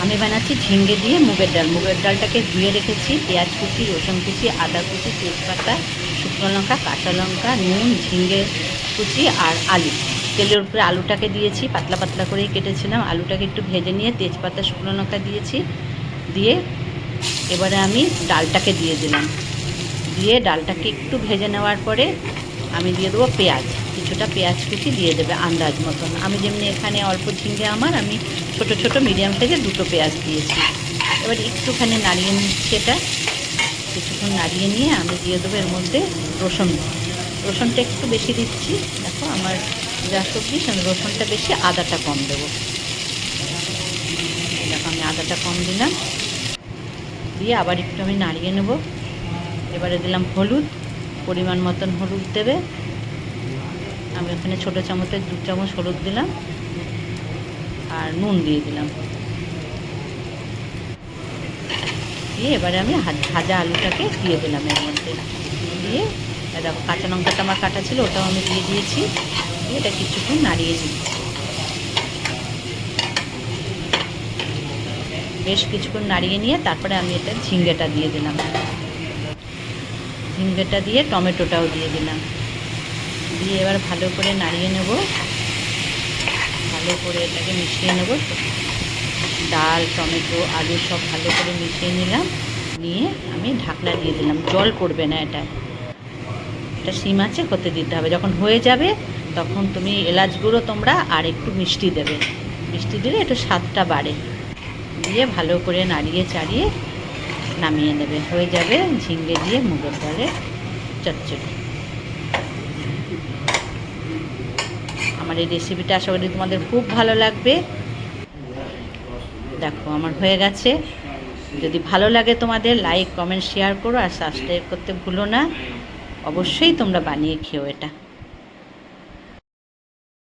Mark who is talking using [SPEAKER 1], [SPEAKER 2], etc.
[SPEAKER 1] আমি বানাচ্ছি ঝিঙ্গে দিয়ে মুগের ডাল। মুগের ডালটাকে ধুয়ে রেখেছি, পেঁয়াজ কুচি, রসুন কুচি, আদা কুচি, তেজপাতা, শুকনো লঙ্কা, কাঁচা লঙ্কা, নুন, ঝিঙ্গে কুচি আর আলু। তেলের উপরে আলুটাকে দিয়েছি, পাতলা পাতলা করেই কেটেছিলাম। আলুটাকে একটু ভেজে নিয়ে তেজপাতা, শুকনো লঙ্কা দিয়েছি। দিয়ে এবারে আমি ডালটাকে দিয়ে দিলাম। দিয়ে ডালটাকে একটু ভেজে নেওয়ার পরে আমি দিয়ে দেবো পেঁয়াজ। কিছুটা পেঁয়াজ কুচি দিয়ে দেবে আন্দাজ মতন। আমি যেমনি এখানে অল্প ঝিঙ্গে আমি ছোট ছোট মিডিয়াম সাইজের 2টো পেঁয়াজ দিয়েছি। এবার একটুখানি নাড়িয়ে নিচ্ছি এটা। কিছুক্ষণ নাড়িয়ে নিয়ে আমি দিয়ে দেবো এর মধ্যে রসুন। রসুনটা একটু বেশি দিচ্ছি। দেখো আমার যা সবজি রসুনটা বেশি, আদাটা কম দেবো। দেখো আমি আদাটা কম দিলাম। দিয়ে আবার একটু আমি নাড়িয়ে নেব। এবারে দিলাম হলুদ, পরিমাণ মতন হলুদ দেবে। আমি ওখানে ছোটো চামচের 2 চামচ হলুদ দিলাম আর নুন দিয়ে দিলাম। দিয়ে এবারে আমি ভাজা আলুটাকে দিয়ে দিলাম এর মধ্যে। দিয়ে দেখো কাঁচা লঙ্কাটা আমার কাটা ছিল, ওটাও আমি দিয়ে দিয়েছি। দিয়ে এটা কিছুক্ষণ নাড়িয়ে নিচ্ছি। বেশ কিছুক্ষণ নাড়িয়ে নিয়ে তারপরে আমি এটা ঝিঙ্গেটা দিয়ে দিলাম। ঝিঙ্গেটা দিয়ে টমেটোটাও দিয়ে দিলাম। দিয়ে এবার ভালো করে নাড়িয়ে নেব। ভালো করে এটাকে মিশিয়ে নেব। ডাল, টমেটো, আলু সব ভালো করে মিশিয়ে নিলাম। নিয়ে আমি ঢাকনা দিয়ে দিলাম। জল পড়বে না, এটা সিম আছে হতে দিতে হবে। যখন হয়ে যাবে তখন তুমি এলাচ গুঁড়ো তোমরা আর একটু মিষ্টি দেবে। মিষ্টি দিলে একটু স্বাদটা বাড়ে। দিয়ে ভালো করে নাড়িয়ে চাড়িয়ে নামিয়ে নেবে। হয়ে যাবে ঝিঙ্গে দিয়ে মুগের ডালের চচ্চড়ি। আমার এই রেসিপিটা আশা করি তোমাদের খুব ভালো লাগবে। দেখো আমার হয়ে গেছে। যদি ভালো লাগে তোমাদের লাইক, কমেন্ট, শেয়ার করো আর সাবস্ক্রাইব করতে ভুলো না। অবশ্যই তোমরা বানিয়ে খেও এটা।